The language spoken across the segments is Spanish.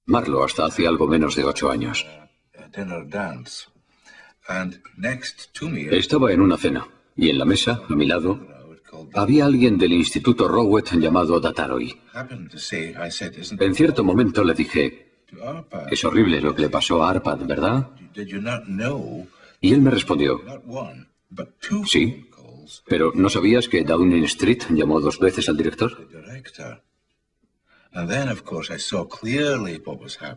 Marlo hasta hace algo menos de 8 años. Estaba en una cena, y en la mesa, a mi lado, había alguien del Instituto Rowett llamado Dataroi. En cierto momento le dije, es horrible lo que le pasó a Arpad, ¿verdad? Y él me respondió, sí, pero ¿no sabías que Downing Street llamó 2 veces al director?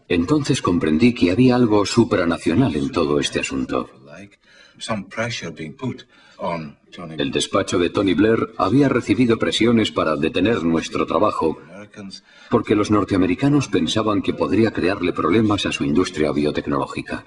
Entonces comprendí que había algo supranacional en todo este asunto. El despacho de Tony Blair había recibido presiones para detener nuestro trabajo porque los norteamericanos pensaban que podría crearle problemas a su industria biotecnológica.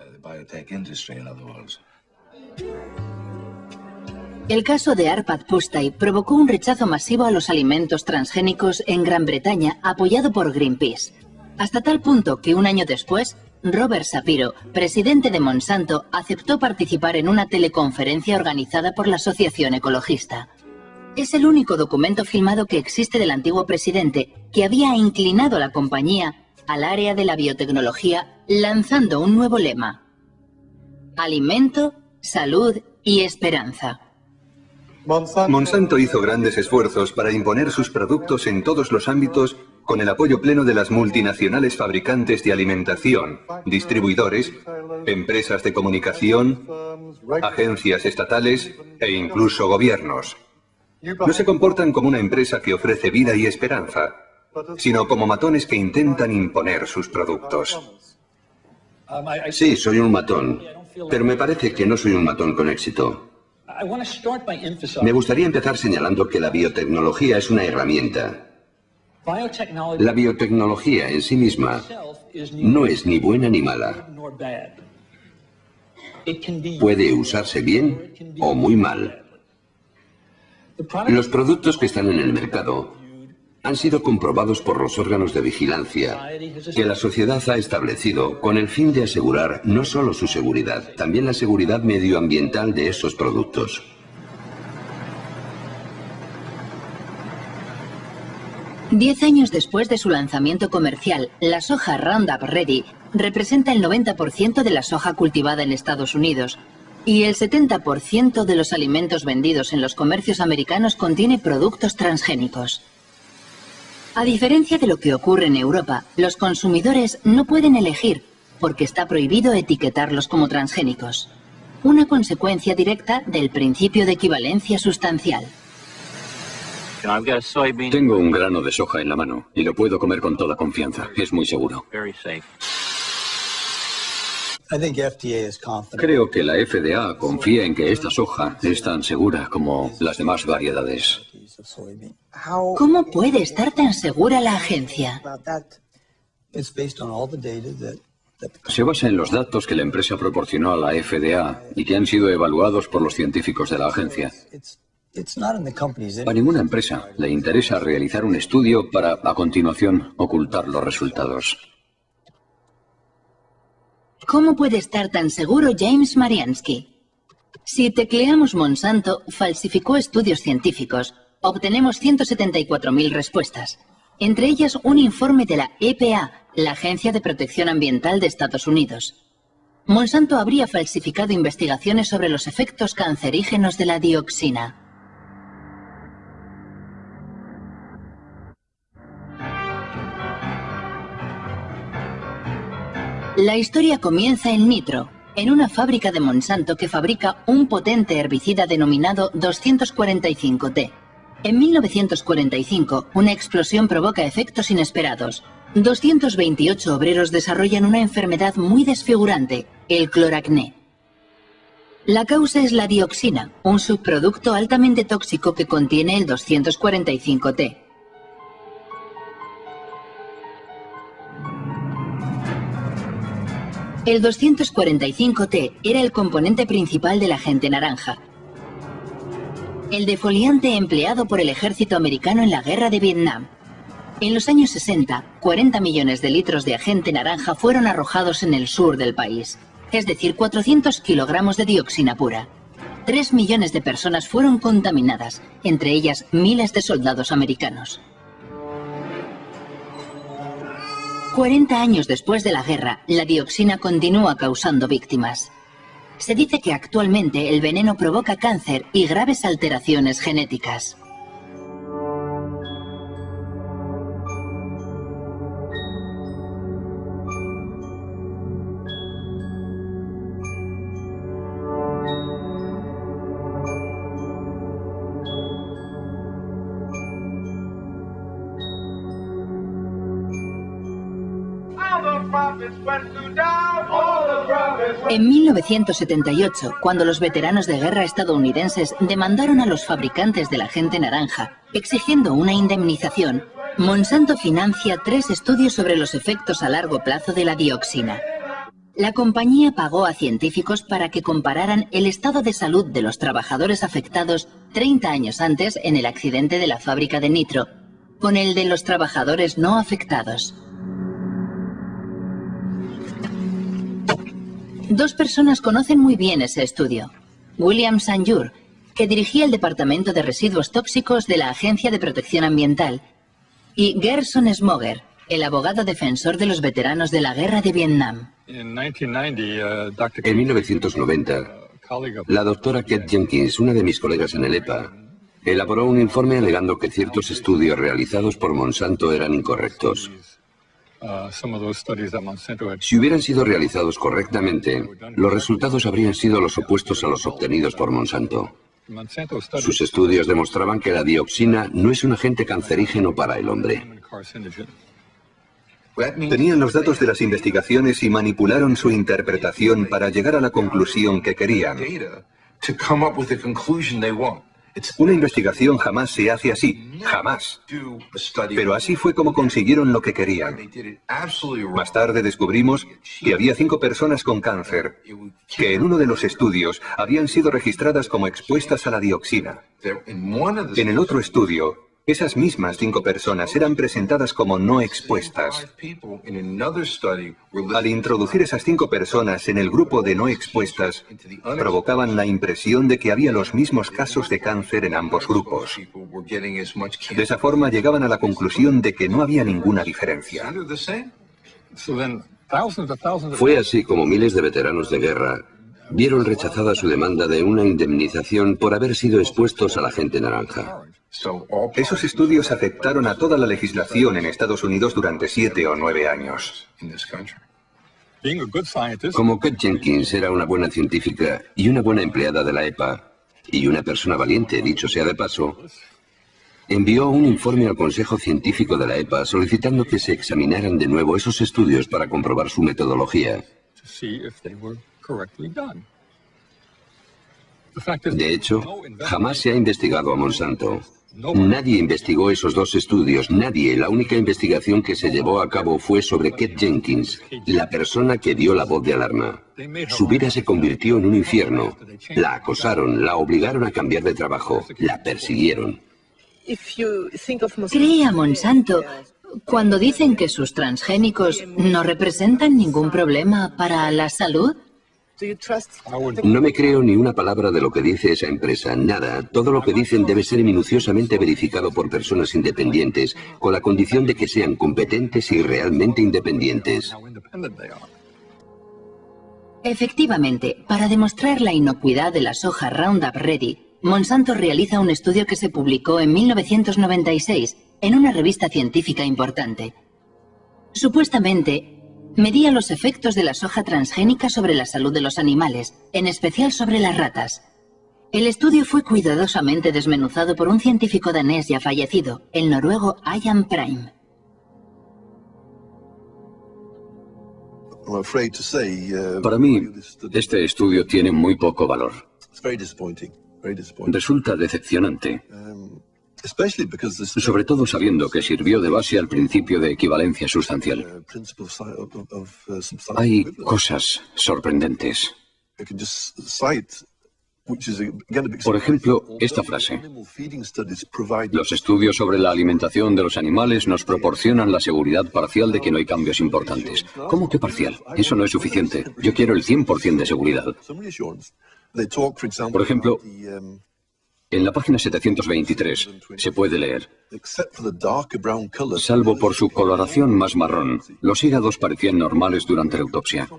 El caso de Arpad Pusztai provocó un rechazo masivo a los alimentos transgénicos en Gran Bretaña, apoyado por Greenpeace, hasta tal punto que un año después, Robert Shapiro, presidente de Monsanto, aceptó participar en una teleconferencia organizada por la Asociación Ecologista. Es el único documento filmado que existe del antiguo presidente que había inclinado a la compañía al área de la biotecnología, lanzando un nuevo lema: alimento, salud y esperanza. Monsanto hizo grandes esfuerzos para imponer sus productos en todos los ámbitos con el apoyo pleno de las multinacionales fabricantes de alimentación, distribuidores, empresas de comunicación, agencias estatales e incluso gobiernos. No se comportan como una empresa que ofrece vida y esperanza, sino como matones que intentan imponer sus productos. Sí, soy un matón, pero me parece que no soy un matón con éxito. Me gustaría empezar señalando que la biotecnología es una herramienta. La biotecnología en sí misma no es ni buena ni mala. Puede usarse bien o muy mal. Los productos que están en el mercado han sido comprobados por los órganos de vigilancia que la sociedad ha establecido con el fin de asegurar no solo su seguridad, también la seguridad medioambiental de esos productos. Diez años después de su lanzamiento comercial, la soja Roundup Ready representa el 90% de la soja cultivada en Estados Unidos y el 70% de los alimentos vendidos en los comercios americanos contiene productos transgénicos. A diferencia de lo que ocurre en Europa, los consumidores no pueden elegir porque está prohibido etiquetarlos como transgénicos. Una consecuencia directa del principio de equivalencia sustancial. Tengo un grano de soja en la mano y lo puedo comer con toda confianza. Es muy seguro. Creo que la FDA confía en que esta soja es tan segura como las demás variedades. ¿Cómo puede estar tan segura la agencia? Se basa en los datos que la empresa proporcionó a la FDA y que han sido evaluados por los científicos de la agencia. A ninguna empresa le interesa realizar un estudio para, a continuación, ocultar los resultados. ¿Cómo puede estar tan seguro James Mariansky? Si tecleamos Monsanto falsificó estudios científicos, obtenemos 174.000 respuestas, entre ellas un informe de la EPA, la Agencia de Protección Ambiental de Estados Unidos. Monsanto habría falsificado investigaciones sobre los efectos cancerígenos de la dioxina. La historia comienza en Nitro, en una fábrica de Monsanto que fabrica un potente herbicida denominado 245T. En 1945, una explosión provoca efectos inesperados. 228 obreros desarrollan una enfermedad muy desfigurante, el cloracné. La causa es la dioxina, un subproducto altamente tóxico que contiene el 245T. El 245T era el componente principal del agente naranja, el defoliante empleado por el ejército americano en la guerra de Vietnam. En los años 60, 40 millones de litros de agente naranja fueron arrojados en el sur del país, es decir, 400 kilogramos de dioxina pura. 3 millones de personas fueron contaminadas, entre ellas miles de soldados americanos. 40 años después de la guerra, la dioxina continúa causando víctimas. Se dice que actualmente el veneno provoca cáncer y graves alteraciones genéticas. En 1978, cuando los veteranos de guerra estadounidenses demandaron a los fabricantes del agente naranja, exigiendo una indemnización, Monsanto financia 3 estudios sobre los efectos a largo plazo de la dioxina. La compañía pagó a científicos para que compararan el estado de salud de los trabajadores afectados 30 años antes en el accidente de la fábrica de nitro, con el de los trabajadores no afectados. 2 personas conocen muy bien ese estudio. William Sanjur, que dirigía el Departamento de Residuos Tóxicos de la Agencia de Protección Ambiental, y Gerson Smoger, el abogado defensor de los veteranos de la Guerra de Vietnam. En 1990, la doctora Kate Jenkins, una de mis colegas en el EPA, elaboró un informe alegando que ciertos estudios realizados por Monsanto eran incorrectos. Si hubieran sido realizados correctamente, los resultados habrían sido los opuestos a los obtenidos por Monsanto. Sus estudios demostraban que la dioxina no es un agente cancerígeno para el hombre. Tenían los datos de las investigaciones y manipularon su interpretación para llegar a la conclusión que querían. Una investigación jamás se hace así, jamás. Pero así fue como consiguieron lo que querían. Más tarde descubrimos que había 5 personas con cáncer, que en uno de los estudios habían sido registradas como expuestas a la dioxina. En el otro estudio, esas mismas 5 personas eran presentadas como no expuestas. Al introducir esas 5 personas en el grupo de no expuestas, provocaban la impresión de que había los mismos casos de cáncer en ambos grupos. De esa forma llegaban a la conclusión de que no había ninguna diferencia. Fue así como miles de veteranos de guerra vieron rechazada su demanda de una indemnización por haber sido expuestos al agente naranja. Esos estudios afectaron a toda la legislación en Estados Unidos durante 7 o 9 años. Como Kate Jenkins era una buena científica y una buena empleada de la EPA, y una persona valiente, dicho sea de paso, envió un informe al Consejo Científico de la EPA solicitando que se examinaran de nuevo esos estudios para comprobar su metodología. De hecho, jamás se ha investigado a Monsanto. Nadie investigó esos 2 estudios, nadie. La única investigación que se llevó a cabo fue sobre Kate Jenkins, la persona que dio la voz de alarma. Su vida se convirtió en un infierno. La acosaron, la obligaron a cambiar de trabajo, la persiguieron. ¿Cree a Monsanto cuando dicen que sus transgénicos no representan ningún problema para la salud? No me creo ni una palabra de lo que dice esa empresa, nada. Todo lo que dicen debe ser minuciosamente verificado por personas independientes, con la condición de que sean competentes y realmente independientes. Efectivamente, para demostrar la inocuidad de la soja Roundup Ready, Monsanto realiza un estudio que se publicó en 1996 en una revista científica importante. Supuestamente, medía los efectos de la soja transgénica sobre la salud de los animales, en especial sobre las ratas. El estudio fue cuidadosamente desmenuzado por un científico danés ya fallecido, el noruego Ian Prime. Para mí, este estudio tiene muy poco valor. Resulta decepcionante. Sobre todo sabiendo que sirvió de base al principio de equivalencia sustancial. Hay cosas sorprendentes. Por ejemplo, esta frase. Los estudios sobre la alimentación de los animales nos proporcionan la seguridad parcial de que no hay cambios importantes. ¿Cómo que parcial? Eso no es suficiente. Yo quiero el 100% de seguridad. Por ejemplo, En la página 723 se puede leer: salvo por su coloración más marrón, los hígados parecían normales durante la autopsia.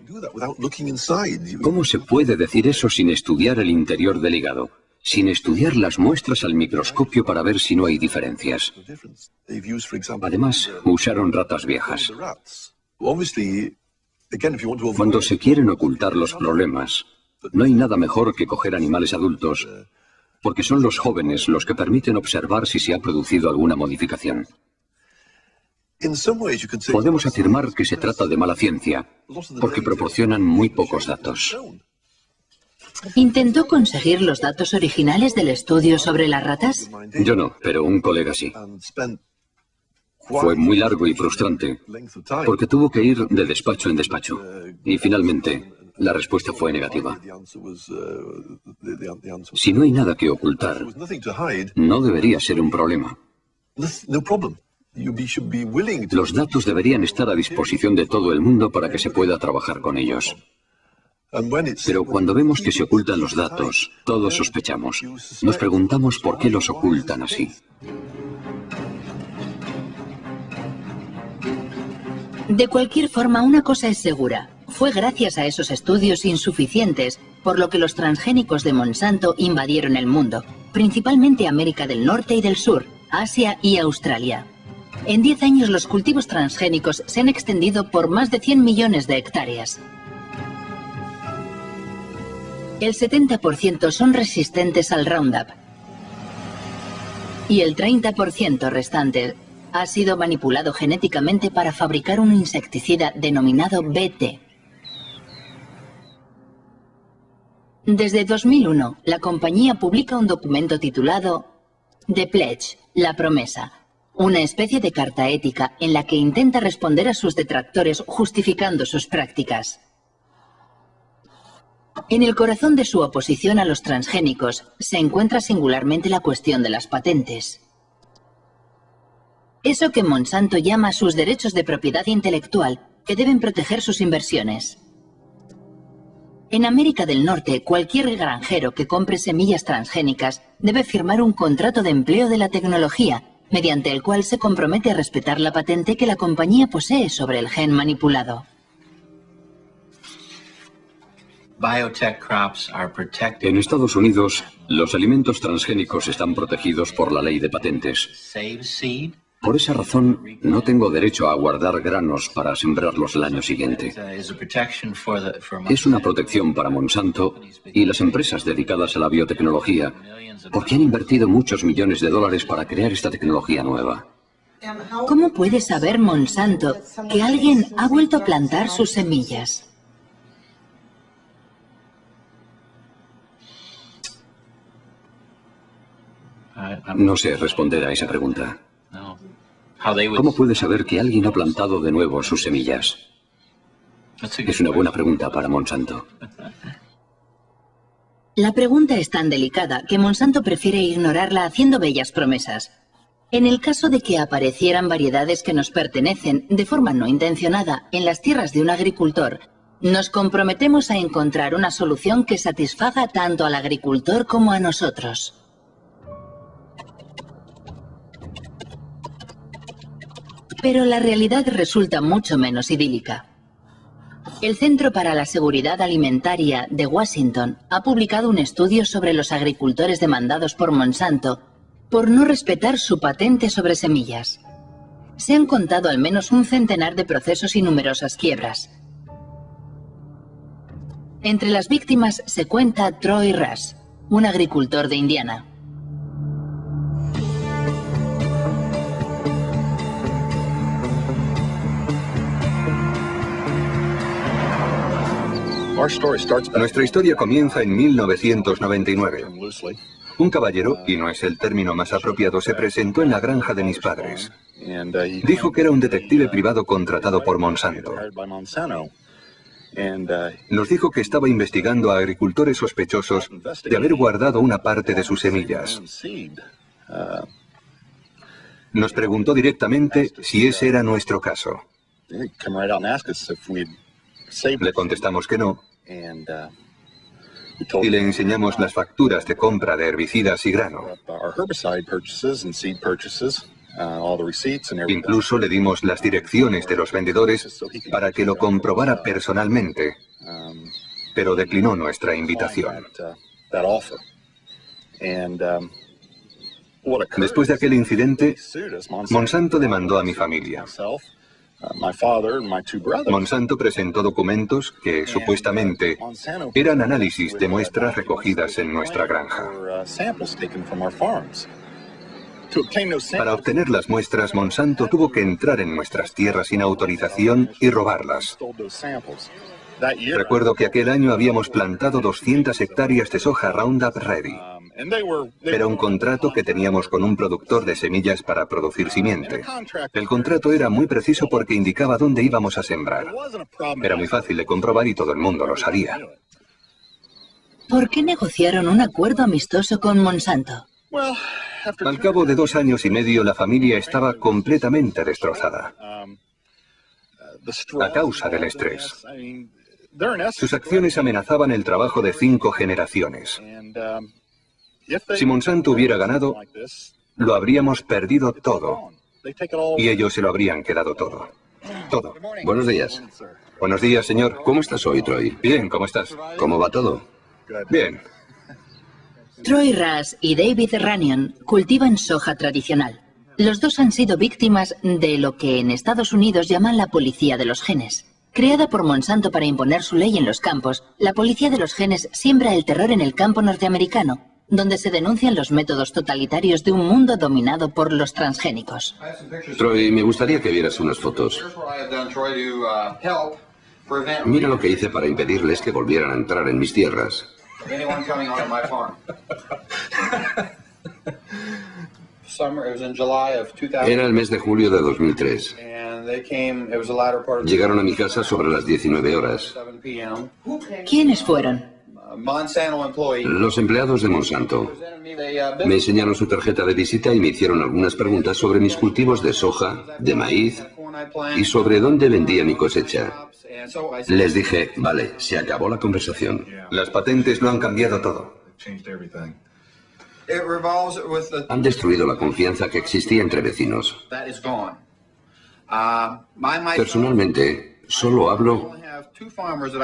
¿Cómo se puede decir eso sin estudiar el interior del hígado? Sin estudiar las muestras al microscopio para ver si no hay diferencias. Además, usaron ratas viejas. Cuando se quieren ocultar los problemas, no hay nada mejor que coger animales adultos, porque son los jóvenes los que permiten observar si se ha producido alguna modificación. Podemos afirmar que se trata de mala ciencia, porque proporcionan muy pocos datos. ¿Intentó conseguir los datos originales del estudio sobre las ratas? Yo no, pero un colega sí. Fue muy largo y frustrante, porque tuvo que ir de despacho en despacho. Y finalmente, la respuesta fue negativa. Si no hay nada que ocultar, no debería ser un problema. Los datos deberían estar a disposición de todo el mundo para que se pueda trabajar con ellos. Pero cuando vemos que se ocultan los datos, todos sospechamos. Nos preguntamos por qué los ocultan así. De cualquier forma, una cosa es segura. Fue gracias a esos estudios insuficientes por lo que los transgénicos de Monsanto invadieron el mundo, principalmente América del Norte y del Sur, Asia y Australia. En 10 años los cultivos transgénicos se han extendido por más de 100 millones de hectáreas. El 70% son resistentes al Roundup y el 30% restante ha sido manipulado genéticamente para fabricar un insecticida denominado BT. Desde 2001, la compañía publica un documento titulado The Pledge, la promesa, una especie de carta ética en la que intenta responder a sus detractores justificando sus prácticas. En el corazón de su oposición a los transgénicos se encuentra singularmente la cuestión de las patentes. Eso que Monsanto llama sus derechos de propiedad intelectual, que deben proteger sus inversiones. En América del Norte, cualquier granjero que compre semillas transgénicas debe firmar un contrato de empleo de la tecnología, mediante el cual se compromete a respetar la patente que la compañía posee sobre el gen manipulado. En Estados Unidos, los alimentos transgénicos están protegidos por la ley de patentes. Por esa razón, no tengo derecho a guardar granos para sembrarlos el año siguiente. Es una protección para Monsanto y las empresas dedicadas a la biotecnología, porque han invertido muchos millones de dólares para crear esta tecnología nueva. ¿Cómo puede saber Monsanto que alguien ha vuelto a plantar sus semillas? No sé responder a esa pregunta. ¿Cómo puede saber que alguien ha plantado de nuevo sus semillas? Es una buena pregunta para Monsanto. La pregunta es tan delicada que Monsanto prefiere ignorarla haciendo bellas promesas. En el caso de que aparecieran variedades que nos pertenecen de forma no intencionada en las tierras de un agricultor, nos comprometemos a encontrar una solución que satisfaga tanto al agricultor como a nosotros. Pero la realidad resulta mucho menos idílica. El Centro para la Seguridad Alimentaria de Washington ha publicado un estudio sobre los agricultores demandados por Monsanto por no respetar su patente sobre semillas. Se han contado al menos un centenar de procesos y numerosas quiebras. Entre las víctimas se cuenta Troy Rush, un agricultor de Indiana. Nuestra historia comienza en 1999. Un caballero, y no es el término más apropiado, se presentó en la granja de mis padres. Dijo que era un detective privado contratado por Monsanto. Nos dijo que estaba investigando a agricultores sospechosos de haber guardado una parte de sus semillas. Nos preguntó directamente si ese era nuestro caso. Le contestamos que no. y le enseñamos las facturas de compra de herbicidas y grano. Incluso le dimos las direcciones de los vendedores para que lo comprobara personalmente, pero declinó nuestra invitación. Después de aquel incidente, Monsanto demandó a mi familia. Monsanto presentó documentos que, supuestamente, eran análisis de muestras recogidas en nuestra granja. Para obtener las muestras, Monsanto tuvo que entrar en nuestras tierras sin autorización y robarlas. Recuerdo que aquel año habíamos plantado 200 hectáreas de soja Roundup Ready. Era un contrato que teníamos con un productor de semillas para producir simiente. El contrato era muy preciso porque indicaba dónde íbamos a sembrar. Era muy fácil de comprobar y todo el mundo lo sabía. ¿Por qué negociaron un acuerdo amistoso con Monsanto? Al cabo de 2 años y medio, la familia estaba completamente destrozada a causa del estrés. Sus acciones amenazaban el trabajo de 5 generaciones. Si Monsanto hubiera ganado, lo habríamos perdido todo. Y ellos se lo habrían quedado todo. Todo. Buenos días. Buenos días, señor. ¿Cómo estás hoy, Troy? Bien, ¿cómo estás? ¿Cómo va todo? Bien. Troy Rush y David Runyon cultivan soja tradicional. Los dos han sido víctimas de lo que en Estados Unidos llaman la policía de los genes. Creada por Monsanto para imponer su ley en los campos, la policía de los genes siembra el terror en el campo norteamericano, donde se denuncian los métodos totalitarios de un mundo dominado por los transgénicos. Troy, me gustaría que vieras unas fotos. Mira lo que hice para impedirles que volvieran a entrar en mis tierras. Era el mes de julio de 2003. Llegaron a mi casa sobre las 19 horas. ¿Quiénes fueron? Los empleados de Monsanto. Me enseñaron su tarjeta de visita y me hicieron algunas preguntas sobre mis cultivos de soja, de maíz y sobre dónde vendía mi cosecha. Les dije, vale, se acabó la conversación. Las patentes lo han cambiado todo. Han destruido la confianza que existía entre vecinos. Personalmente, solo hablo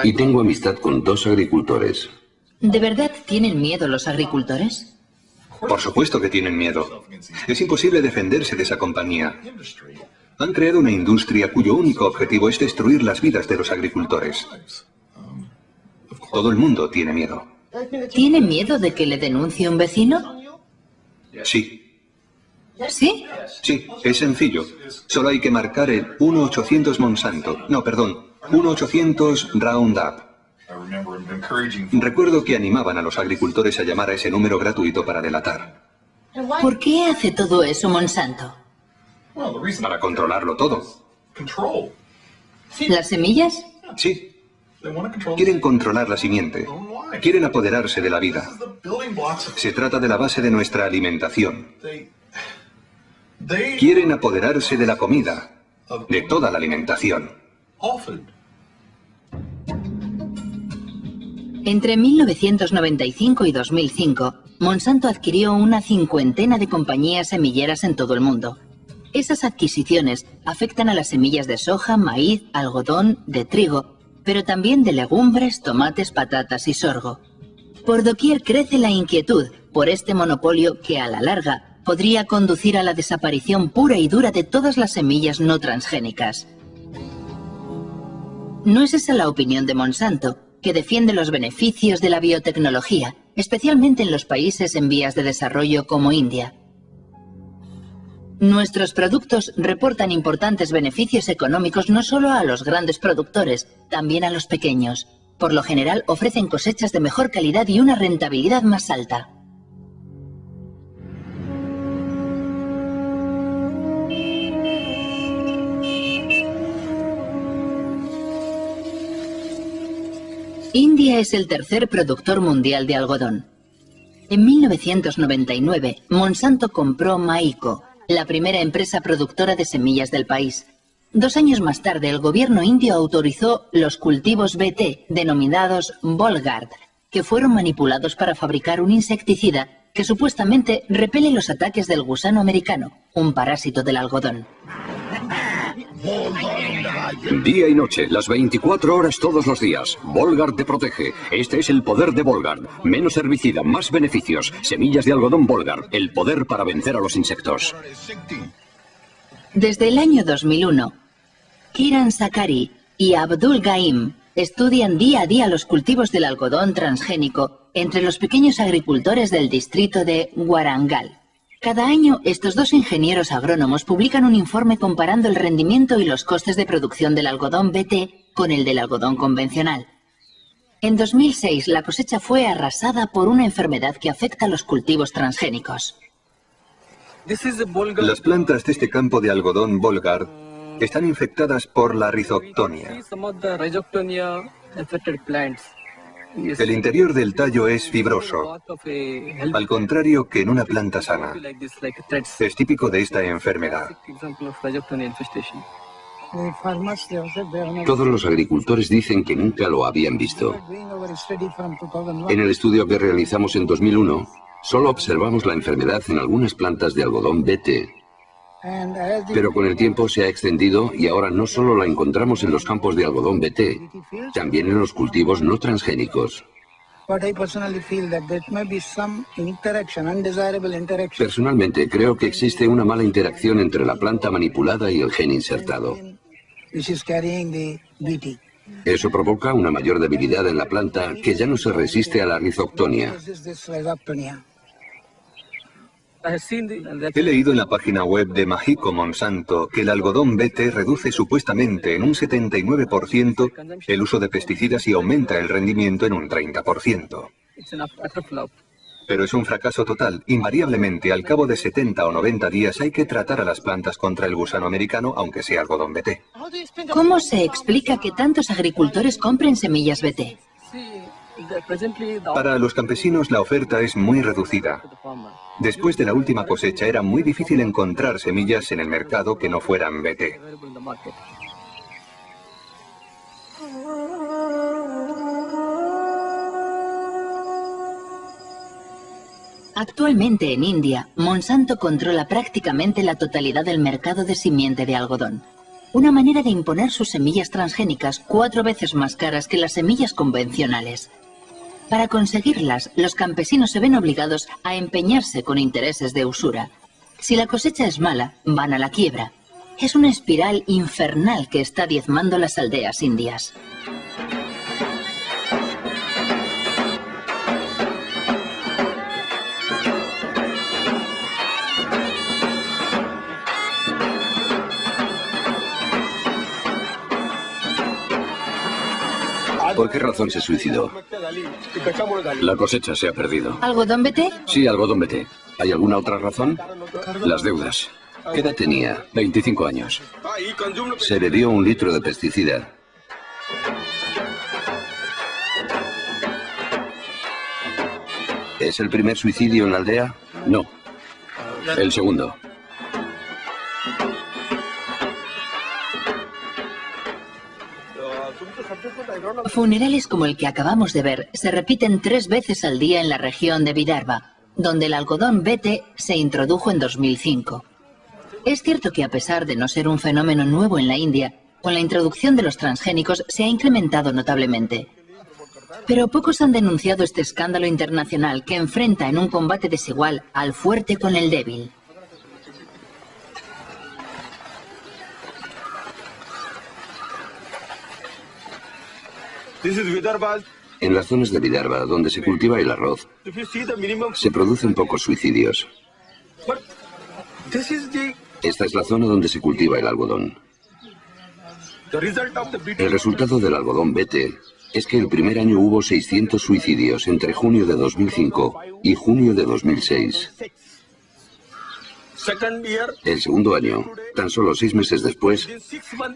y tengo amistad con 2 agricultores. ¿De verdad tienen miedo los agricultores? Por supuesto que tienen miedo. Es imposible defenderse de esa compañía. Han creado una industria cuyo único objetivo es destruir las vidas de los agricultores. Todo el mundo tiene miedo. ¿Tiene miedo de que le denuncie un vecino? Sí. ¿Sí? Sí, es sencillo. Solo hay que marcar el 1-800 Monsanto. No, perdón, 1-800 Roundup. Recuerdo que animaban a los agricultores a llamar a ese número gratuito para delatar. ¿Por qué hace todo eso Monsanto? Para controlarlo todo. ¿Las semillas? Sí. Quieren controlar la simiente. Quieren apoderarse de la vida. Se trata de la base de nuestra alimentación. Quieren apoderarse de la comida, de toda la alimentación. Entre 1995 y 2005, Monsanto adquirió una 50 de compañías semilleras en todo el mundo. Esas adquisiciones afectan a las semillas de soja, maíz, algodón, de trigo, pero también de legumbres, tomates, patatas y sorgo. Por doquier crece la inquietud por este monopolio que, a la larga, podría conducir a la desaparición pura y dura de todas las semillas no transgénicas. No es esa la opinión de Monsanto, que defiende los beneficios de la biotecnología, especialmente en los países en vías de desarrollo como India. Nuestros productos reportan importantes beneficios económicos no solo a los grandes productores, también a los pequeños. Por lo general ofrecen cosechas de mejor calidad y una rentabilidad más alta. India es el tercer productor mundial de algodón. En 1999, Monsanto compró Maiko, la primera empresa productora de semillas del país. 2 años más tarde, el gobierno indio autorizó los cultivos BT, denominados Bollgard, que fueron manipulados para fabricar un insecticida que supuestamente repele los ataques del gusano americano, un parásito del algodón. Día y noche, las 24 horas todos los días. Volgard te protege. Este es el poder de Volgard. Menos herbicida, más beneficios. Semillas de algodón Volgard. El poder para vencer a los insectos. Desde el año 2001, Kiran Sakari y Abdul Gaim estudian día a día los cultivos del algodón transgénico entre los pequeños agricultores del distrito de Warangal. Cada año, estos dos ingenieros agrónomos publican un informe comparando el rendimiento y los costes de producción del algodón BT con el del algodón convencional. En 2006, la cosecha fue arrasada por una enfermedad que afecta a los cultivos transgénicos. Las plantas de este campo de algodón Volgard están infectadas por la Rhizoctonia. El interior del tallo es fibroso, al contrario que en una planta sana. Es típico de esta enfermedad. Todos los agricultores dicen que nunca lo habían visto. En el estudio que realizamos en 2001, solo observamos la enfermedad en algunas plantas de algodón BT. Pero con el tiempo se ha extendido y ahora no solo la encontramos en los campos de algodón BT, también en los cultivos no transgénicos. Personalmente creo que existe una mala interacción entre la planta manipulada y el gen insertado. Eso provoca una mayor debilidad en la planta que ya no se resiste a la Rhizoctonia. He leído en la página web de Mahiko Monsanto que el algodón BT reduce supuestamente en un 79% el uso de pesticidas y aumenta el rendimiento en un 30%. Pero es un fracaso total. Invariablemente, al cabo de 70 o 90 días hay que tratar a las plantas contra el gusano americano, aunque sea algodón BT. ¿Cómo se explica que tantos agricultores compren semillas BT? Para los campesinos la oferta es muy reducida. Después de la última cosecha era muy difícil encontrar semillas en el mercado que no fueran BT. Actualmente en India, Monsanto controla prácticamente la totalidad del mercado de simiente de algodón. Una manera de imponer sus semillas transgénicas 4 veces más caras que las semillas convencionales. Para conseguirlas, los campesinos se ven obligados a empeñarse con intereses de usura. Si la cosecha es mala, van a la quiebra. Es una espiral infernal que está diezmando las aldeas indias. ¿Por qué razón se suicidó? La cosecha se ha perdido. ¿Algodón BT? Sí, algodón BT. ¿Hay alguna otra razón? Las deudas. ¿Qué edad tenía? 25 años. Se bebió 1 litro de pesticida. ¿Es el primer suicidio en la aldea? No. El segundo. Funerales como el que acabamos de ver se repiten 3 veces al día en la región de Vidarbha, donde el algodón BT se introdujo en 2005. Es cierto que a pesar de no ser un fenómeno nuevo en la India, con la introducción de los transgénicos se ha incrementado notablemente. Pero pocos han denunciado este escándalo internacional que enfrenta en un combate desigual al fuerte con el débil. En las zonas de Vidarbha, donde se cultiva el arroz, se producen pocos suicidios. Esta es la zona donde se cultiva el algodón. El resultado del algodón BT es que el primer año hubo 600 suicidios entre junio de 2005 y junio de 2006. El segundo año, tan solo 6 meses después,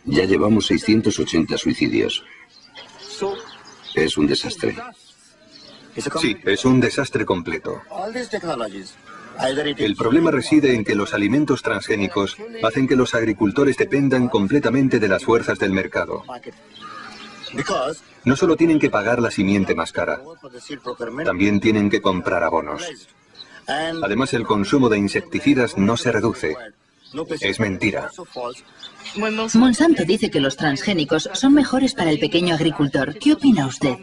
ya llevamos 680 suicidios. Es un desastre. Sí, es un desastre completo. El problema reside en que los alimentos transgénicos hacen que los agricultores dependan completamente de las fuerzas del mercado. No solo tienen que pagar la simiente más cara, también tienen que comprar abonos. Además, el consumo de insecticidas no se reduce. Es mentira. Monsanto dice que los transgénicos son mejores para el pequeño agricultor. ¿Qué opina usted?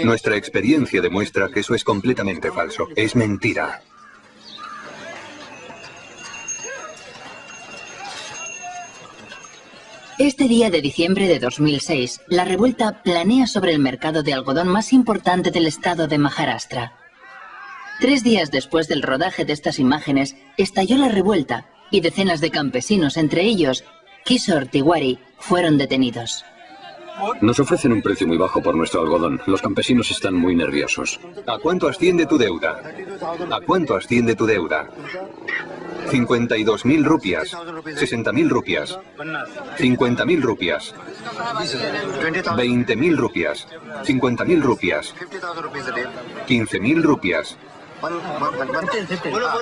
Nuestra experiencia demuestra que eso es completamente falso. Es mentira. Este día de diciembre de 2006, la revuelta planea sobre el mercado de algodón más importante del estado de Maharashtra. 3 días después del rodaje de estas imágenes, estalló la revuelta y decenas de campesinos, entre ellos Kishore Tiwari, fueron detenidos. Nos ofrecen un precio muy bajo por nuestro algodón. Los campesinos están muy nerviosos. ¿A cuánto asciende tu deuda? ¿A cuánto asciende tu deuda? 52.000 rupias, 60.000 rupias, 50.000 rupias, 20.000 rupias, 50.000 rupias, 15.000 rupias.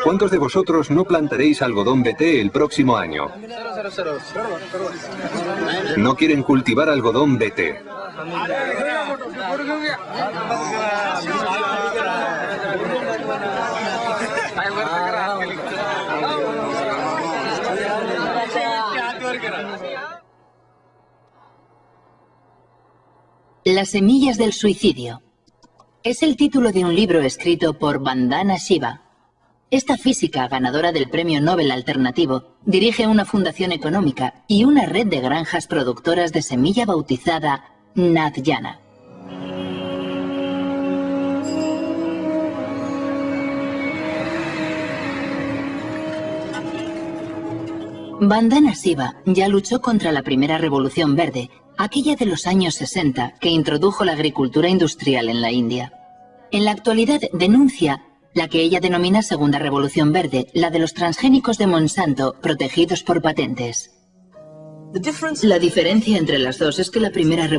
¿Cuántos de vosotros no plantaréis algodón BT el próximo año? No quieren cultivar algodón BT. Las semillas del suicidio. Es el título de un libro escrito por Vandana Shiva. Esta física, ganadora del Premio Nobel Alternativo, dirige una fundación económica y una red de granjas productoras de semilla bautizada Nadjana. Vandana Shiva ya luchó contra la primera revolución verde, aquella de los años 60 que introdujo la agricultura industrial en la India. En la actualidad denuncia la que ella denomina Segunda Revolución Verde, la de los transgénicos de Monsanto protegidos por patentes. La diferencia entre las dos es que la primera revolución